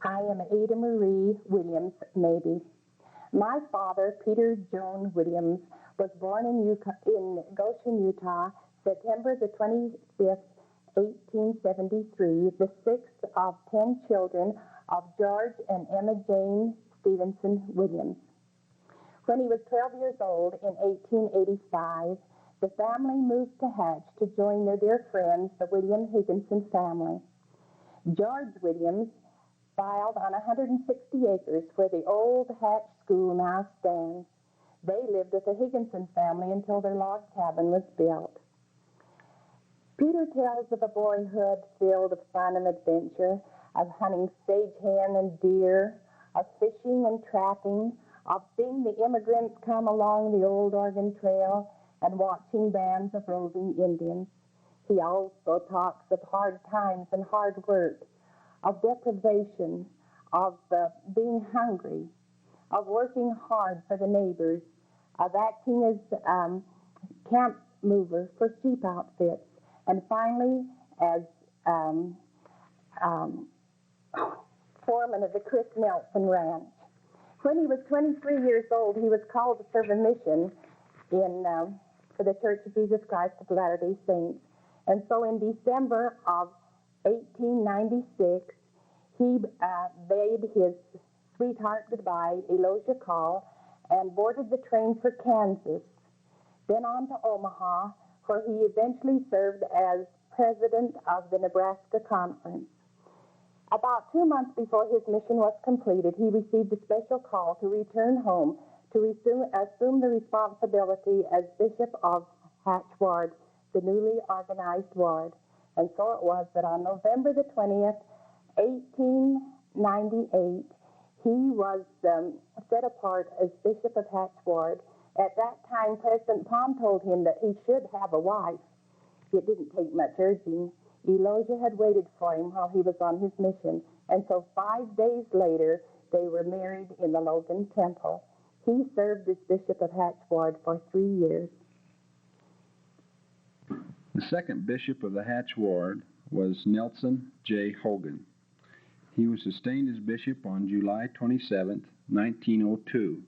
I am Ada Marie Williams Mabie. My father, Peter Joan Williams, was born in Goshen, Utah, September the 25th, 1873, the sixth of 10 children of George and Emma Jane Stevenson Williams. When he was 12 years old in 1885, the family moved to Hatch to join their dear friends, the William Higginson family. George Williams filed on 160 acres where the old Hatch School now stands. They lived with the Higginson family until their log cabin was built. Peter tells of a boyhood filled with fun and adventure, of hunting sage hen and deer, of fishing and trapping, of seeing the immigrants come along the old Oregon Trail and watching bands of roving Indians. He also talks of hard times and hard work, of deprivation, of being hungry, of working hard for the neighbors, of acting as camp mover for sheep outfits, and finally as foreman of the Chris Nelson Ranch. When he was 23 years old, he was called to serve a mission for the Church of Jesus Christ of Latter-day Saints. And so in December of 1896, he bade his sweetheart goodbye, Elosia Call, and boarded the train for Kansas, then on to Omaha, where he eventually served as president of the Nebraska Conference. About 2 months before his mission was completed, he received a special call to return home to assume the responsibility as Bishop of Hatch Ward, the newly organized ward. And so it was that on November the 20th, 1898, he was set apart as Bishop of Hatch Ward. At that time, President Palm told him that he should have a wife. It didn't take much urging. Elosia had waited for him while he was on his mission, and so 5 days later, they were married in the Logan Temple. He served as Bishop of Hatch Ward for 3 years. The second bishop of the Hatch Ward was Nelson J. Hogan. He was sustained as bishop on July 27, 1902.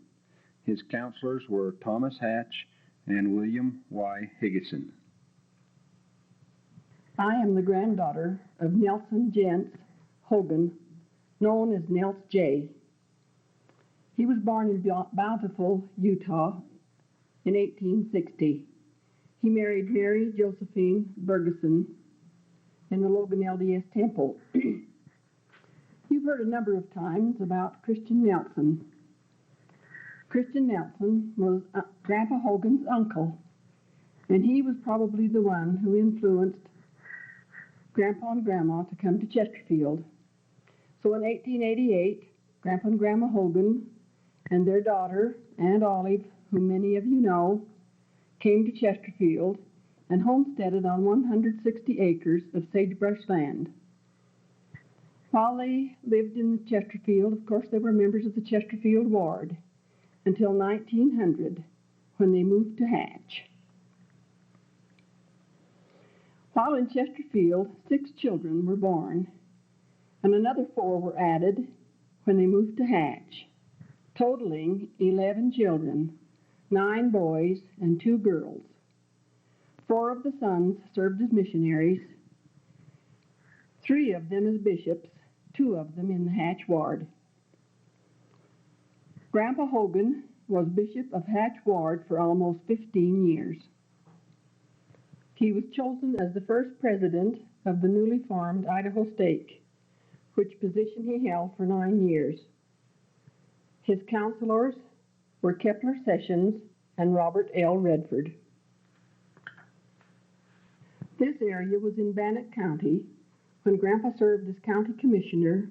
His counselors were Thomas Hatch and William Y. Higginson. I am the granddaughter of Nelson Jentz Hogan, known as Nels J. He was born in Bountiful, Utah in 1860. He married Mary Josephine Bergeson in the Logan LDS Temple. You've heard a number of times about Christian Nelson. Christian Nelson was Grandpa Hogan's uncle, and he was probably the one who influenced Grandpa and Grandma to come to Chesterfield. So in 1888, Grandpa and Grandma Hogan and their daughter, Aunt Olive, who many of you know, came to Chesterfield and homesteaded on 160 acres of sagebrush land. While they lived in Chesterfield, of course, they were members of the Chesterfield Ward until 1900, when they moved to Hatch. While in Chesterfield, 6 children were born, and another 4 were added when they moved to Hatch, totaling 11 children, 9 boys and 2 girls. 4 of the sons served as missionaries, 3 of them as bishops, 2 of them in the Hatch Ward. Grandpa Hogan was Bishop of Hatch Ward for almost 15 years. He was chosen as the first president of the newly formed Idaho Stake, which position he held for 9 years. His counselors were Kepler Sessions and Robert L. Redford. This area was in Bannock County when Grandpa served as county commissioner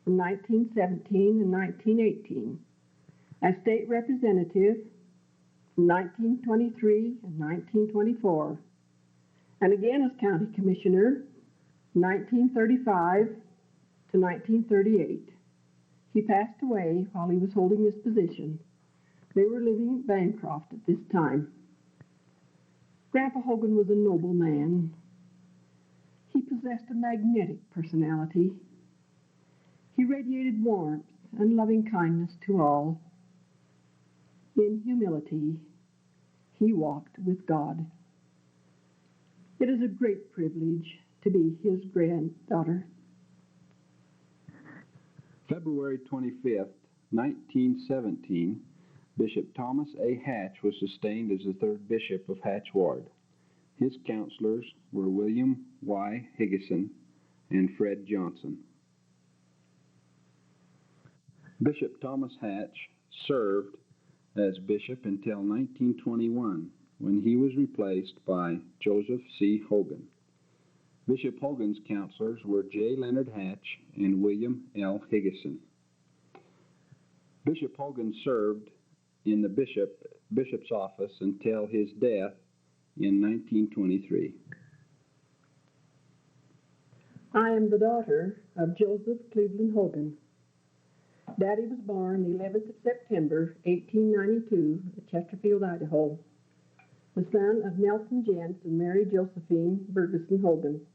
from 1917 and 1918, as state representative from 1923 and 1924, and again as county commissioner from 1935 to 1938. He passed away while he was holding this position. They were living at Bancroft at this time. Grandpa Hogan was a noble man. He possessed a magnetic personality. He radiated warmth and loving kindness to all. In humility, he walked with God. It is a great privilege to be his granddaughter. February 25th, 1917, Bishop Thomas A. Hatch was sustained as the third bishop of Hatch Ward. His counselors were William Y. Higgison and Fred Johnson. Bishop Thomas Hatch served as bishop until 1921, when he was replaced by Joseph C. Hogan. Bishop Hogan's counselors were J. Leonard Hatch and William L. Higgison. Bishop Hogan served in the bishop's office until his death in 1923. I am the daughter of Joseph Cleveland Hogan. Daddy was born the 11th of September, 1892, at Chesterfield, Idaho, the son of Nelson Jentz and Mary Josephine Bergeson Hogan.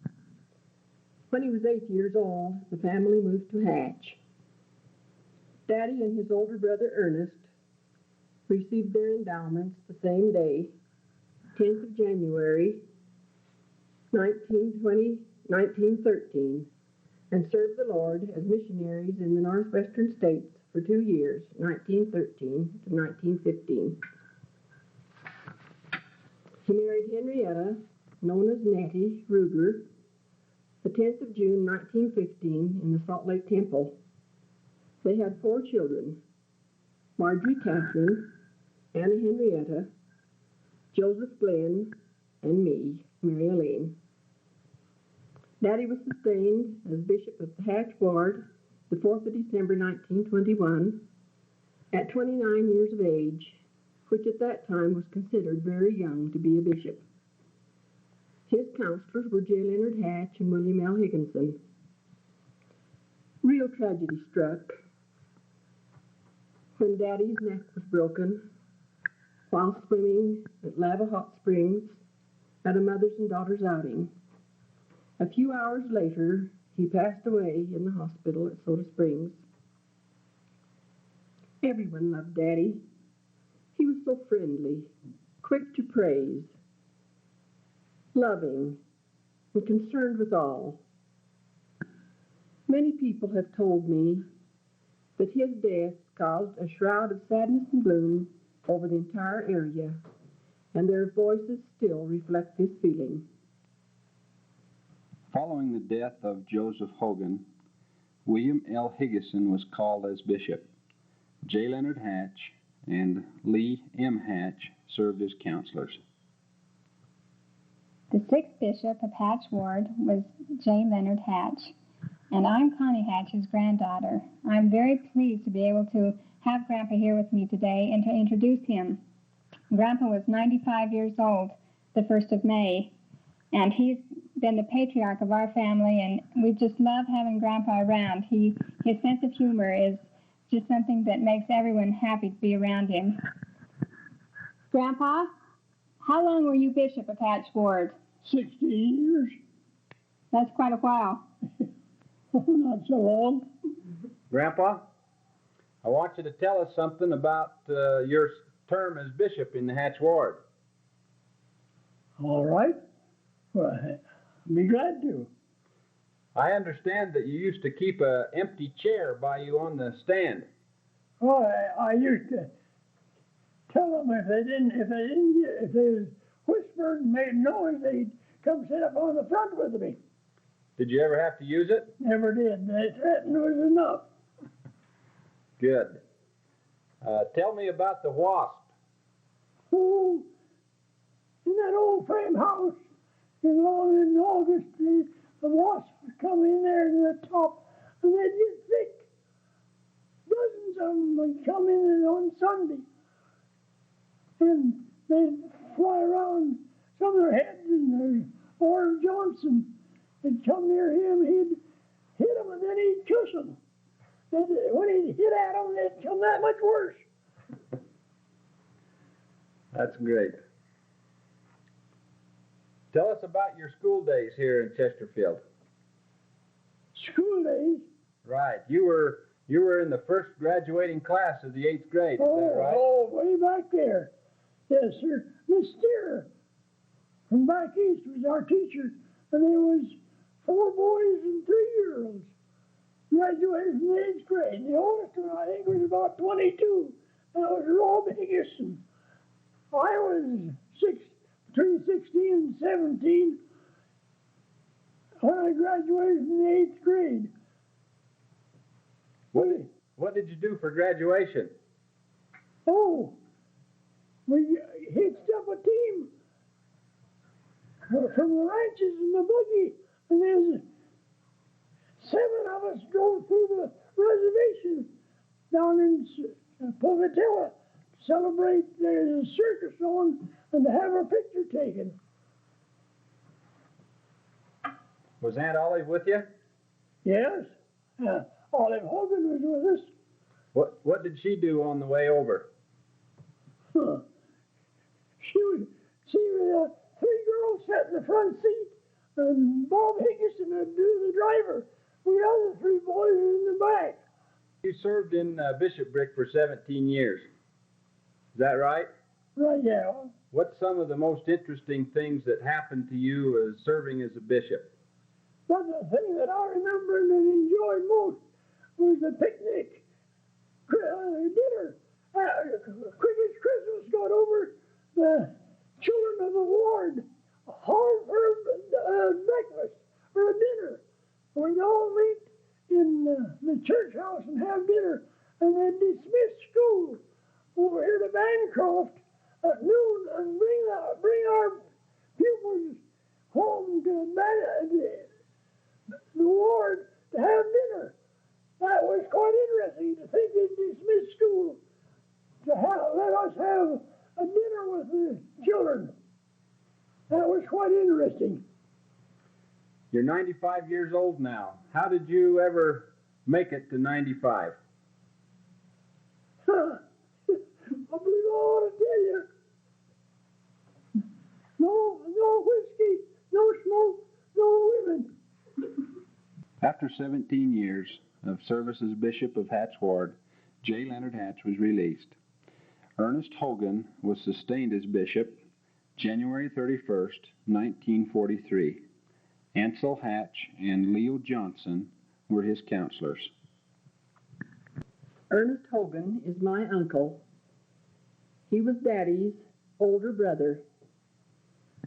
When he was 8 years old, the family moved to Hatch. Daddy and his older brother Ernest received their endowments the same day, 10th of January, 1913, and served the Lord as missionaries in the northwestern states for 2 years, 1913 to 1915. He married Henrietta, known as Nettie Ruger, the 10th of June, 1915, in the Salt Lake Temple. They had 4 children: Marjorie Catherine, Anna Henrietta, Joseph Glenn, and me, Mary Elaine. Daddy was sustained as Bishop of the Hatch Ward the 4th of December, 1921, at 29 years of age, which at that time was considered very young to be a bishop. His counselors were J. Leonard Hatch and William L. Higginson. Real tragedy struck when Daddy's neck was broken while swimming at Lava Hot Springs at a mother's and daughter's outing. A few hours later, he passed away in the hospital at Soda Springs. Everyone loved Daddy. He was so friendly, quick to praise, loving, and concerned with all. Many people have told me that his death caused a shroud of sadness and gloom over the entire area, and their voices still reflect this feeling. Following the death of Joseph Hogan, William L. Higgison was called as bishop. J. Leonard Hatch and Lee M. Hatch served as counselors. The 6th bishop of Hatch Ward was J. Leonard Hatch, and I'm Connie Hatch's granddaughter. I'm very pleased to be able to have Grandpa here with me today and to introduce him. Grandpa was 95 years old the 1st of May, and he's been the patriarch of our family, and we just love having Grandpa around. His sense of humor is just something that makes everyone happy to be around him. Grandpa, how long were you bishop of Hatch Ward? 16 years. That's quite a while. Not so long. Grandpa, I want you to tell us something about your term as bishop in the Hatch Ward. All right. Well, I'd be glad to. I understand that you used to keep an empty chair by you on the stand. Well, I used to tell them if they whispered and made noise, they'd come sit up on the front with me. Did you ever have to use it? Never did. They threatened it was enough. Good. Tell me about the wasp. Oh, in that old frame house in August, the wasps would come in there to the top, and they'd get thick. Dozens of them would come in on Sunday, and they'd fly around some of their heads, and there's Orr Johnson. They'd come near him, he'd hit them, and then he'd cuss them. When he'd hit at them, they'd come that much worse. That's great. Tell us about your school days here in Chesterfield. School days? Right. You were in the first graduating class of the 8th grade, is that right? Oh, way back there. Yes, sir. Miss Steer from back east was our teacher, and there was 4 boys and 3 girls graduated from the 8th grade. The oldest one, I think, was about 22. That was Rob Higginson. I was between 16 and 17 when I graduated from the 8th grade. What did you do for graduation? Oh, we hitched up a team from the ranches in the buggy, and there's 7 of us drove through the reservation down in Pocatello to celebrate there's a circus on and to have our picture taken. Was Aunt Olive with you? Yes, Olive Hogan was with us. What did she do on the way over? Huh. She was 3 girls sat in the front seat, and Bob Higginson would do the driver. We other 3 boys were in the back. You served in Bishoprick for 17 years. Is that right? Right, yeah. What's some of the most interesting things that happened to you as serving as a bishop? But the thing that I remember and enjoyed most was the picnic dinner. Quick as Christmas got over, the children of the ward hard for breakfast or a dinner. We'd all meet in the church house and have dinner, and then dismiss school over here to Bancroft at noon and bring our pupils home to the ward to have dinner. That was quite interesting to think they'd dismiss school to let us have a dinner with the children. That was quite interesting. You're 95 years old now. How did you ever make it to 95? I believe I ought to tell you. No whiskey, no smoke, no women. After 17 years of service as Bishop of Hatch Ward, J. Leonard Hatch was released. Ernest Hogan was sustained as bishop January 31st, 1943. Ansel Hatch and Leo Johnson were his counselors. Ernest Hogan is my uncle. He was Daddy's older brother.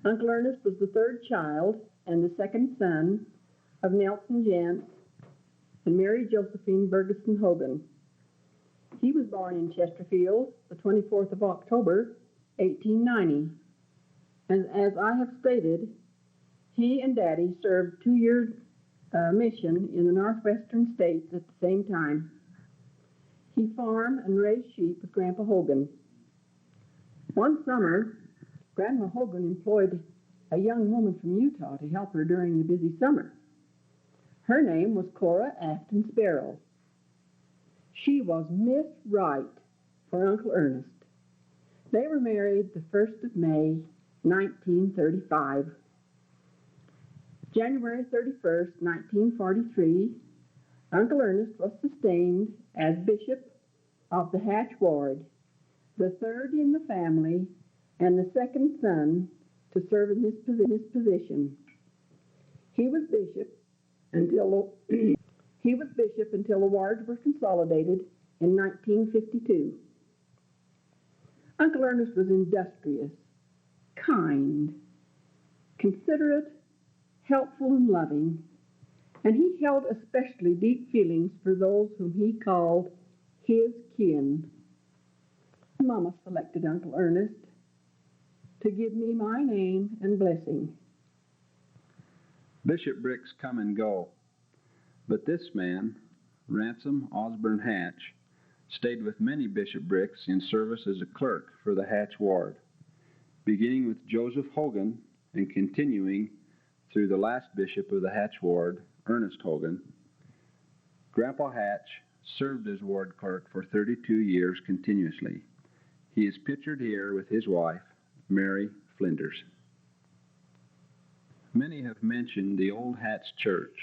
Uncle Ernest was the 3rd child and the 2nd son of Nelson Jantz and Mary Josephine Bergeson Hogan. He was born in Chesterfield the 24th of October, 1890. And as I have stated, he and Daddy served 2-year mission in the northwestern states at the same time. He farmed and raised sheep with Grandpa Hogan. One summer, Grandma Hogan employed a young woman from Utah to help her during the busy summer. Her name was Cora Afton Sparrow. She was Miss Right for Uncle Ernest. They were married the 1st of May, 1935. January 31st, 1943, Uncle Ernest was sustained as Bishop of the Hatch Ward, the 3rd in the family and the 2nd son to serve in this position. He was bishop until the wards were consolidated in 1952. Uncle Ernest was industrious, kind, considerate, helpful, and loving, and he held especially deep feelings for those whom he called his kin. Mama selected Uncle Ernest to give me my name and blessing. Bishoprics come and go, but this man, Ransom Osborne Hatch, stayed with many bishoprics in service as a clerk for the Hatch Ward, beginning with Joseph Hogan and continuing through the last bishop of the Hatch Ward, Ernest Hogan. Grandpa Hatch served as ward clerk for 32 years continuously. He is pictured here with his wife, Mary Flinders. Many have mentioned the old Hatch Church.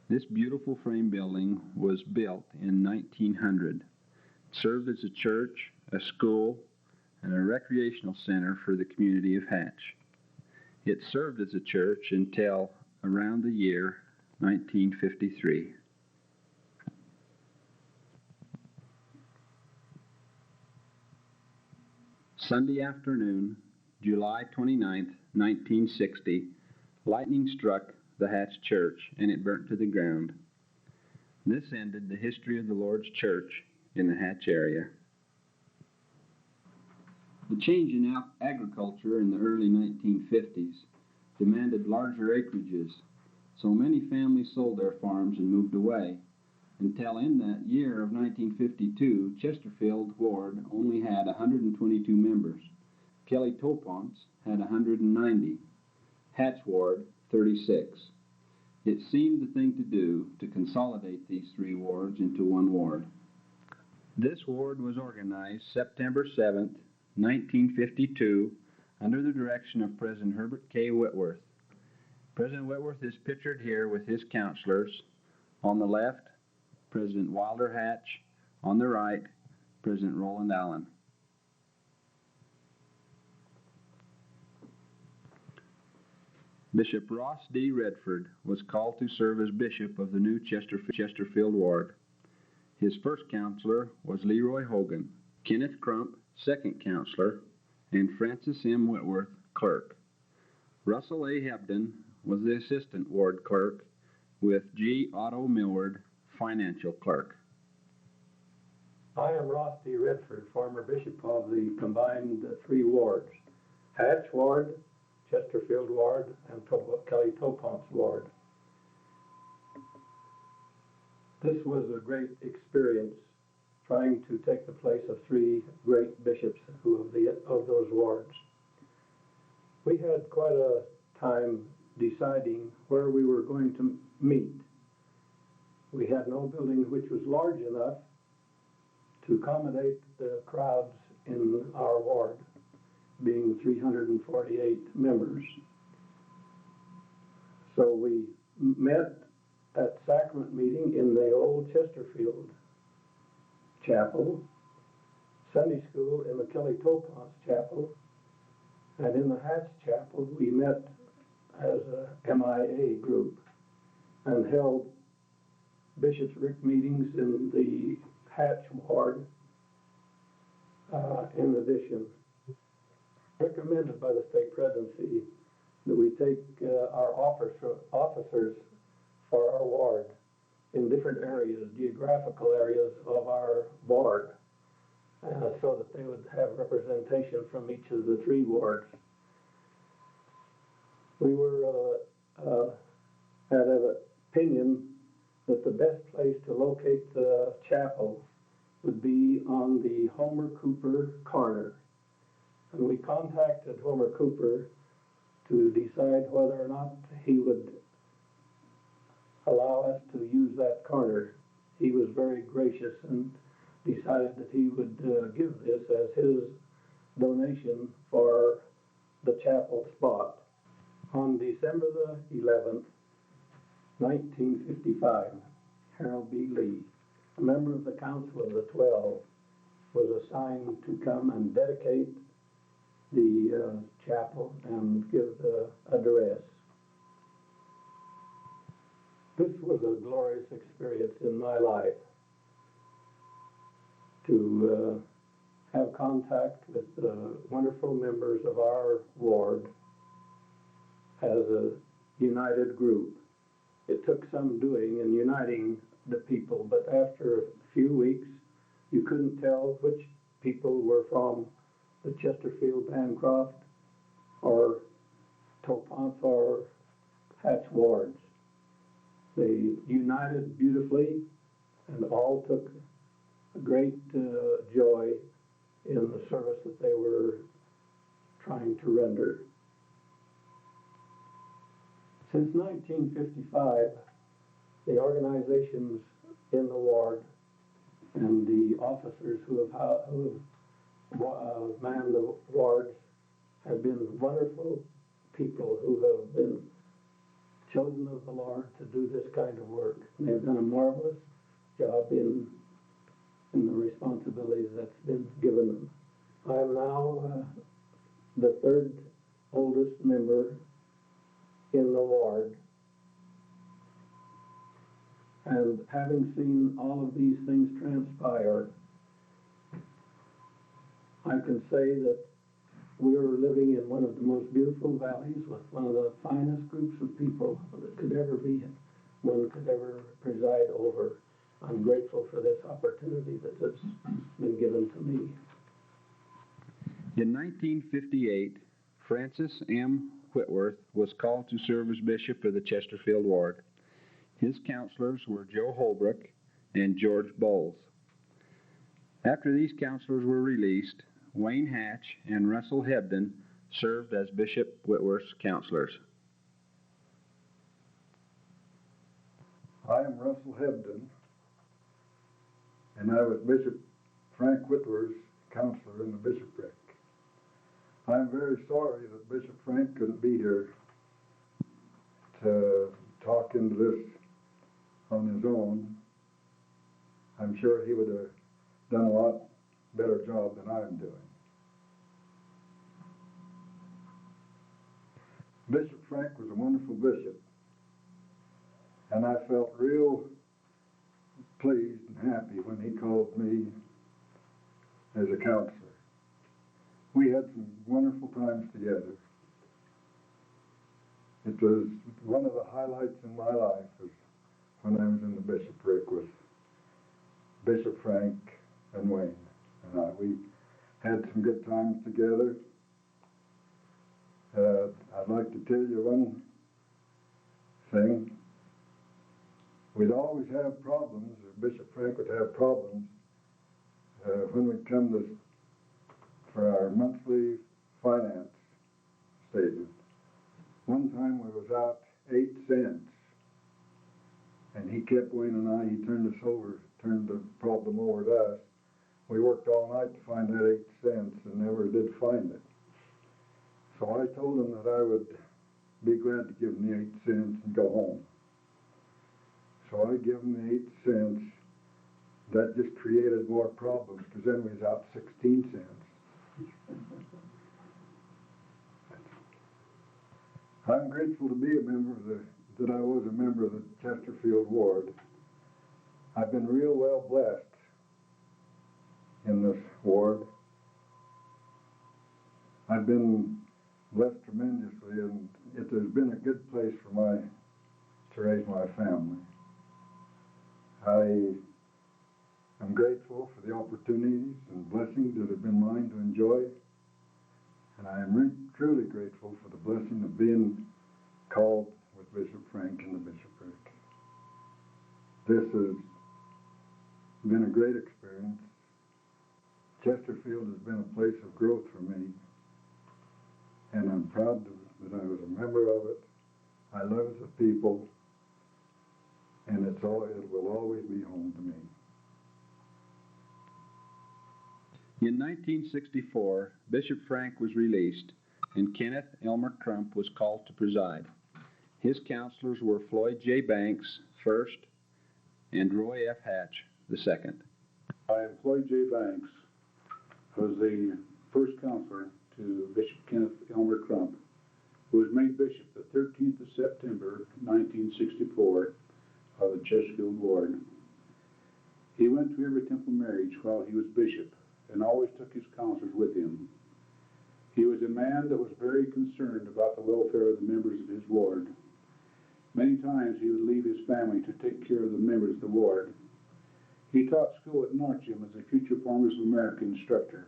This beautiful frame building was built in 1900. It served as a church, a school, and a recreational center for the community of Hatch. It served as a church until around the year 1953. Sunday afternoon, July 29, 1960, lightning struck the Hatch Church and it burnt to the ground. This ended the history of the Lord's Church in the Hatch area. The change in agriculture in the early 1950s demanded larger acreages, so many families sold their farms and moved away, until in that year of 1952, Chesterfield Ward only had 122 members. Kelly Topance had 190, Hatch Ward 36. It seemed the thing to do to consolidate these three wards into one ward. This ward was organized September 7th, 1952, under the direction of President Herbert K. Whitworth. President Whitworth is pictured here with his counselors. On the left, President Wilder Hatch. On the right, President Roland Allen. Bishop Ross D. Redford was called to serve as bishop of the new Chesterfield ward. His first counselor was Leroy Hogan, Kenneth Crump, second counselor, and Francis M. Whitworth, clerk. Russell A. Hebden was the assistant ward clerk, with G. Otto Millward, financial clerk. I am Ross D. Redford, former bishop of the combined three wards, Hatch Ward, Chesterfield Ward, and Kelly Topance Ward. This was a great experience, trying to take the place of three great bishops of those wards. We had quite a time deciding where we were going to meet. We had no building which was large enough to accommodate the crowds in our ward, being 348 members. So we met at sacrament meeting in the old Chesterfield chapel, Sunday school in the Kelly Topance chapel, and in the Hatch chapel we met as a MIA group and held bishopric meetings in the Hatch ward in addition. Recommended by the state presidency that we take our officers for our ward in different areas, geographical areas of our ward, so that they would have representation from each of the three wards. We were had an opinion that the best place to locate the chapel would be on the Homer Cooper corner. And we contacted Homer Cooper to decide whether or not he would allow us to use that corner. He was very gracious and decided that he would give this as his donation for the chapel spot. On December the 11th, 1955, Harold B. Lee, a member of the Council of the 12, was assigned to come and dedicate the chapel and give the address. This was a glorious experience in my life, to have contact with wonderful members of our ward as a united group. It took some doing and uniting the people, but after a few weeks, you couldn't tell which people were from the Chesterfield, Bancroft, or Topance, or Hatch wards. They united beautifully and all took a great joy in the service that they were trying to render. Since 1955, the organizations in the ward and the officers who have manned the wards have been wonderful people who have been chosen of the Lord to do this kind of work. They've done a marvelous job in the responsibilities that's been given them. I am now the third oldest member in the ward, and having seen all of these things transpire, I can say that we are living in one of the most beautiful valleys with one of the finest groups of people that could ever be, one could ever preside over. I'm grateful for this opportunity that has been given to me. In 1958, Francis M. Whitworth was called to serve as bishop of the Chesterfield ward. His counselors were Joe Holbrook and George Bowles. After these counselors were released, Wayne Hatch and Russell Hebden served as Bishop Whitworth's counselors. I am Russell Hebden, and I was Bishop Frank Whitworth's counselor in the bishopric. I'm very sorry that Bishop Frank couldn't be here to talk into this on his own. I'm sure he would have done a lot better job than I'm doing. Bishop Frank was a wonderful bishop, and I felt real pleased and happy when he called me as a counselor. We had some wonderful times together. It was one of the highlights in my life was when I was in the bishopric with Bishop Frank and Wayne. And we had some good times together. I'd like to tell you one thing. We'd always have problems, or Bishop Frank would have problems when we come for our monthly finance statement. One time we was out 8 cents, and he kept Wayne and I, he turned the problem over to us. We worked all night to find that 8 cents and never did find it. So I told him that I would be glad to give him the 8 cents and go home. So I give him the 8 cents. That just created more problems because then we was out 16 cents. I'm grateful to be a member of that I was a member of the Chesterfield ward. I've been real well blessed in this ward. I've been blessed tremendously, and it has been a good place to raise my family. I am grateful for the opportunities and blessings that have been mine to enjoy, and I am truly grateful for the blessing of being called with Bishop Frank in the bishopric. This has been a great experience. Chesterfield has been a place of growth for me, and I'm proud that I was a member of it. I love the people, and it will always be home to me. In 1964, Bishop Frank was released, and Kenneth Elmer Crump was called to preside. His counselors were Floyd J. Banks, first, and Roy F. Hatch, the second. I am Floyd J. Banks. I was the first counselor to Bishop Kenneth Elmer Crump, who was made bishop the 13th of September, 1964, of the Chesterfield ward. He went to every temple marriage while he was bishop and always took his counselors with him. He was a man that was very concerned about the welfare of the members of his ward. Many times he would leave his family to take care of the members of the ward. He taught school at Norcham as a Future Farmers of America instructor.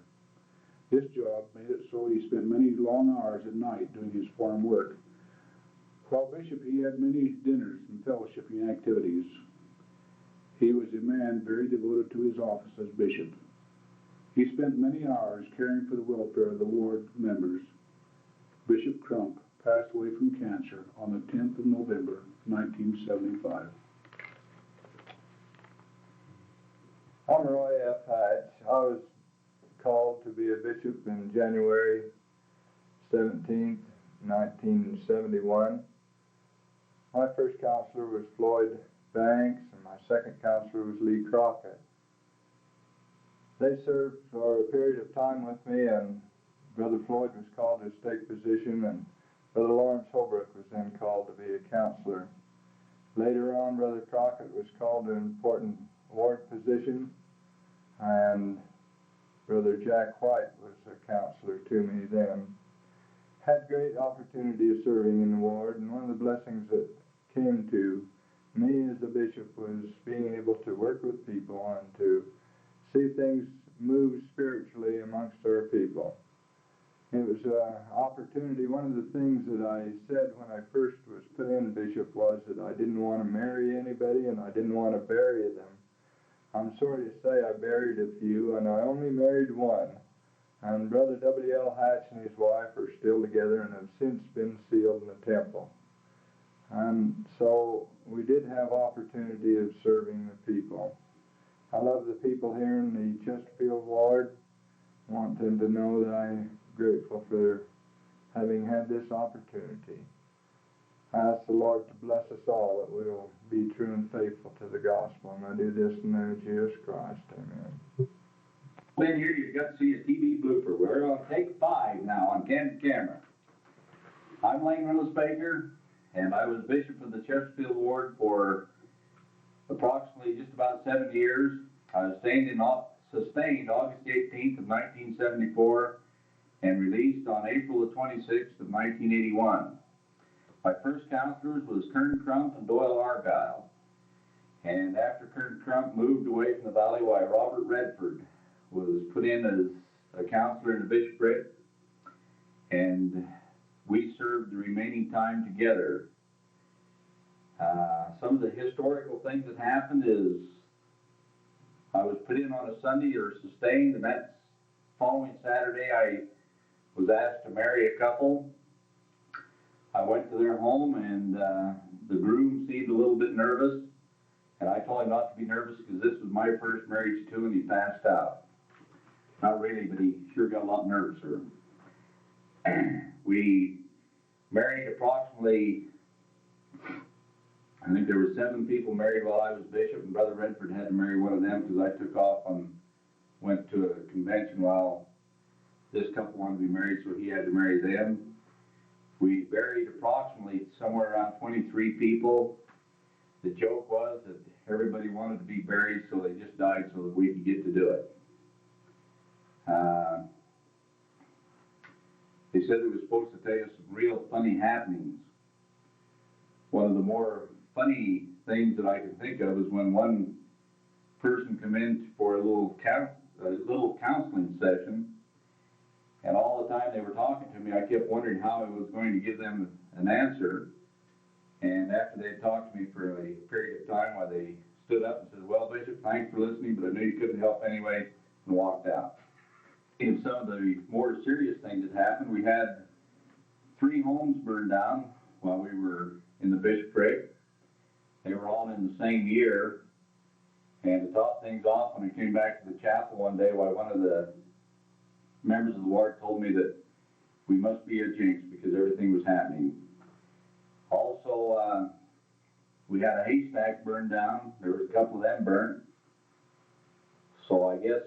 This job made it so he spent many long hours at night doing his farm work. While bishop, he had many dinners and fellowshipping activities. He was a man very devoted to his office as bishop. He spent many hours caring for the welfare of the ward members. Bishop Crump passed away from cancer on the 10th of November, 1975. I'm Roy F. Hatch. I was called to be a bishop in January 17th, 1971. My first counselor was Floyd Banks, and my second counselor was Lee Crockett. They served for a period of time with me, and Brother Floyd was called to a stake position, and Brother Lawrence Holbrook was then called to be a counselor. Later on, Brother Crockett was called to an important ward position, and Brother Jack White was a counselor to me then. Had great opportunity of serving in the ward, and one of the blessings that came to me as a bishop was being able to work with people and to see things move spiritually amongst our people. It was an opportunity. One of the things that I said when I first was put in bishop was that I didn't want to marry anybody and I didn't want to bury them. I'm sorry to say I buried a few, and I only married one. And Brother W.L. Hatch and his wife are still together and have since been sealed in the temple. And so we did have opportunity of serving the people. I love the people here in the Chesterfield ward. I want them to know that I'm grateful for having had this opportunity. I ask the Lord to bless us all, that we will be true and faithful to the gospel. And I do this in the name of Jesus Christ. Amen. In here, you've got to see a TV blooper. We're on take 5 now on candid camera. I'm Lane Reynolds Baker, and I was bishop of the Chesterfield ward for approximately just about 7 years. I was sustained August 18th of 1974 and released on April the 26th of 1981. My first counselors was Kern Crump and Doyle Argyle. And after Kern Crump moved away from the valley, Robert Redford was put in as a counselor in the bishopric, and we served the remaining time together. Some of the historical things that happened is I was put in on a Sunday or sustained, and that following Saturday I was asked to marry a couple. I went to their home, and the groom seemed a little bit nervous, and I told him not to be nervous because this was my first marriage too, and he passed out. Not really, but he sure got a lot nervouser. We married approximately, I think there were 7 people married while I was bishop, and Brother Redford had to marry one of them because I took off and went to a convention while this couple wanted to be married, so he had to marry them. We buried approximately somewhere around 23 people. The joke was that everybody wanted to be buried, so they just died so that we could get to do it. They said they were supposed to tell you some real funny happenings. One of the more funny things that I can think of is when one person came in for a little counseling session, and all the time they were talking to me, I kept wondering how I was going to give them an answer. And after they had talked to me for a period of time, while they stood up and said, "Well, Bishop, thanks for listening, but I knew you couldn't help anyway," and walked out. In some of the more serious things that happened, we had 3 homes burned down while we were in the bishopric. They were all in the same year. And to top things off, when I came back to the chapel one day, one of the members of the ward told me that we must be a jinx because everything was happening. Also, we had a haystack burned down. There was a couple of them burnt. So I guess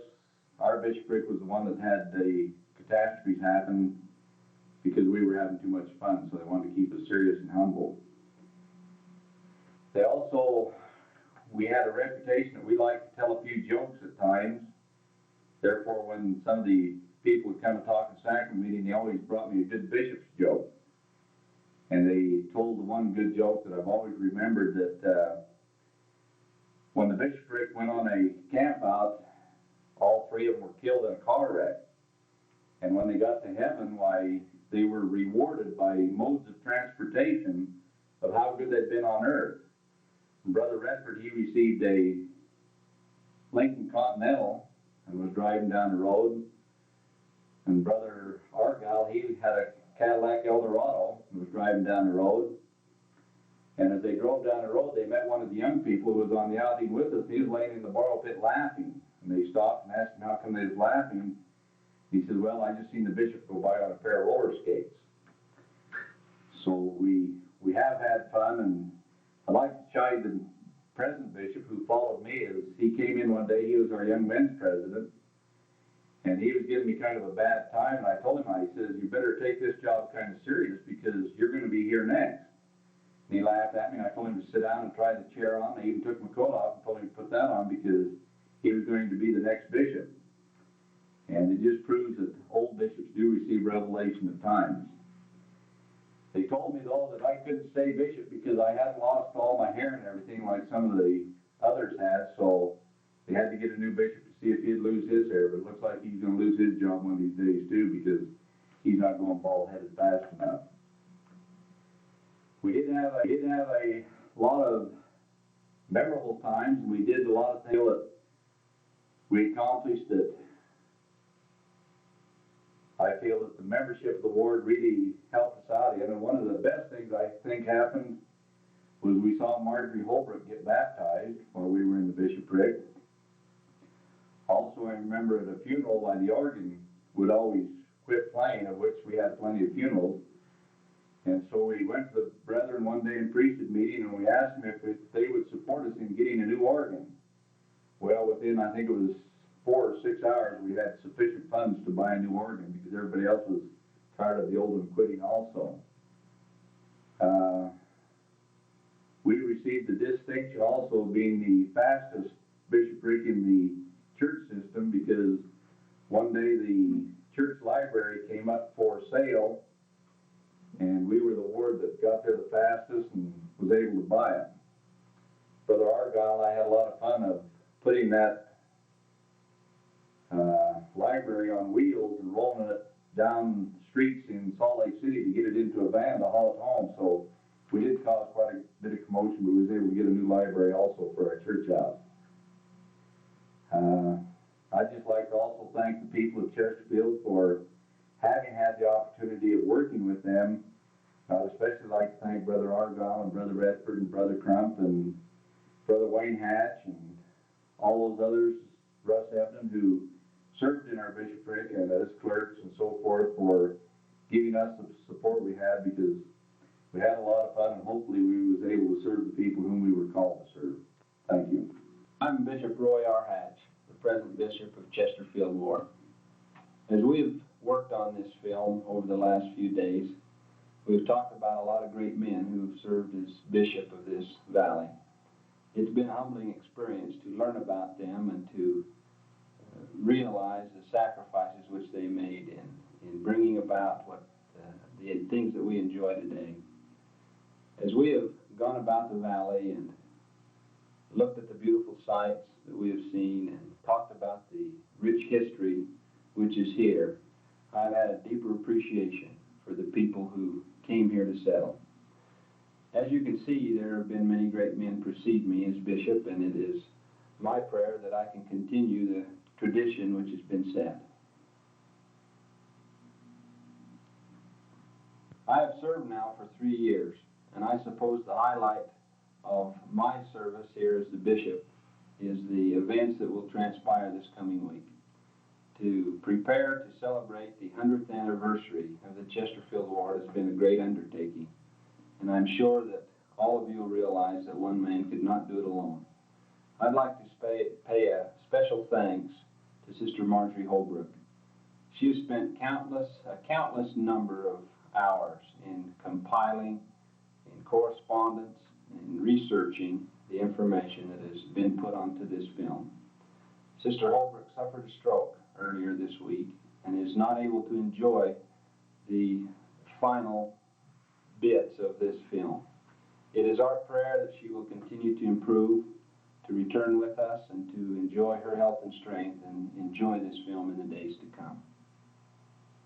our bishopric was the one that had the catastrophes happen because we were having too much fun, so they wanted to keep us serious and humble. We had a reputation that we liked to tell a few jokes at times. Therefore, when some of the people would come and talk in sacrament meeting, they always brought me a good bishop's joke. And they told the one good joke that I've always remembered, that when the bishopric went on a camp out, all 3 of them were killed in a car wreck. And when they got to heaven, they were rewarded by modes of transportation of how good they'd been on earth. And Brother Redford, he received a Lincoln Continental and was driving down the road. And Brother Argyle, he had a Cadillac Eldorado and was driving down the road. And as they drove down the road, they met one of the young people who was on the outing with us. He was laying in the borrow pit laughing. And they stopped and asked him how come they was laughing. He said, "Well, I just seen the bishop go by on a pair of roller skates." So we we have had fun, and I'd like to chide the present bishop who followed me. As he came in one day, he was our young men's president, and he was giving me kind of a bad time, and I told him, he says, you better take this job kind of serious because you're going to be here next. And he laughed at me, and I told him to sit down and try the chair on. I even took my coat off and told him to put that on because he was going to be the next bishop. And it just proves that old bishops do receive revelation at times. They told me, though, that I couldn't stay bishop because I hadn't lost all my hair and everything like some of the others had, so they had to get a new bishop to see if he'd lose his hair, but it looks like he's going to lose his job one of these days, too, because he's not going bald-headed fast enough. We did have a lot of memorable times, and we did a lot of things that we accomplished that I feel that the membership of the ward really helped us out in. And one of the best things I think happened was we saw Marjorie Holbrook get baptized while we were in the bishopric. Also, I remember at a funeral why the organ would always quit playing, of which we had plenty of funerals. And so we went to the brethren one day in priesthood meeting, and we asked them if they would support us in getting a new organ. Well, within, I think it was 4 or 6 hours, we had sufficient funds to buy a new organ because everybody else was tired of the old one quitting also. We received the distinction also of being the fastest bishopric in the church system because one day the church library came up for sale, and we were the ward that got there the fastest and was able to buy it. Brother Argyle, I had a lot of fun of putting that library on wheels and rolling it down streets in Salt Lake City to get it into a van to haul it home. So we did cause quite a bit of commotion, but we was able to get a new library also for our church house. I'd just like to also thank the people of Chesterfield for having had the opportunity of working with them. I'd especially like to thank Brother Argyle and Brother Redford and Brother Crump and Brother Wayne Hatch and all those others, Russ Ebden, who served in our bishopric and as clerks and so forth, for giving us the support we had, because we had a lot of fun and hopefully we was able to serve the people whom we were called to serve. Thank you. I'm Bishop Roy R. Hatch, the present Bishop of Chesterfield Ward. As we've worked on this film over the last few days, we've talked about a lot of great men who've served as bishop of this valley. It's been a humbling experience to learn about them and to realize the sacrifices which they made in bringing about the things that we enjoy today. As we have gone about the valley and looked at the beautiful sights that we have seen and talked about the rich history which is here, I've had a deeper appreciation for the people who came here to settle. As you can see, there have been many great men precede me as bishop, and it is my prayer that I can continue the tradition which has been set. I have served now for 3 years, and I suppose the highlight of my service here as the bishop is the events that will transpire this coming week. To prepare to celebrate the 100th anniversary of the Chesterfield Ward has been a great undertaking, and I'm sure that all of you will realize that one man could not do it alone. I'd like to pay a special thanks to Sister Marjorie Holbrook. She has spent a countless number of hours in compiling, in correspondence, and researching the information that has been put onto this film. Sister Holbrook suffered a stroke earlier this week and is not able to enjoy the final bits of this film. It is our prayer that she will continue to improve, to return with us, and to enjoy her health and strength and enjoy this film in the days to come.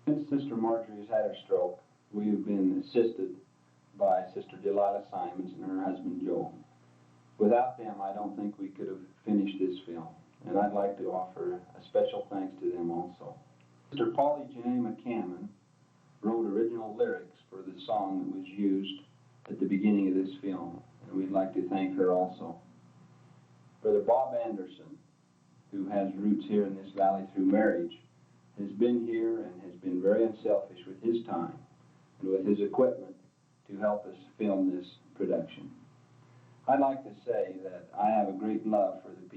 Since Sister Marjorie has had her stroke, we have been assisted by Sister Delilah Simons and her husband Joel. Without them, I don't think we could have finished this film, and I'd like to offer a special thanks to them also. Sister Polly Janae McCammon wrote original lyrics for the song that was used at the beginning of this film, and we'd like to thank her also. Brother Bob Anderson, who has roots here in this valley through marriage, has been here and has been very unselfish with his time and with his equipment to help us film this production. I'd like to say that I have a great love for the people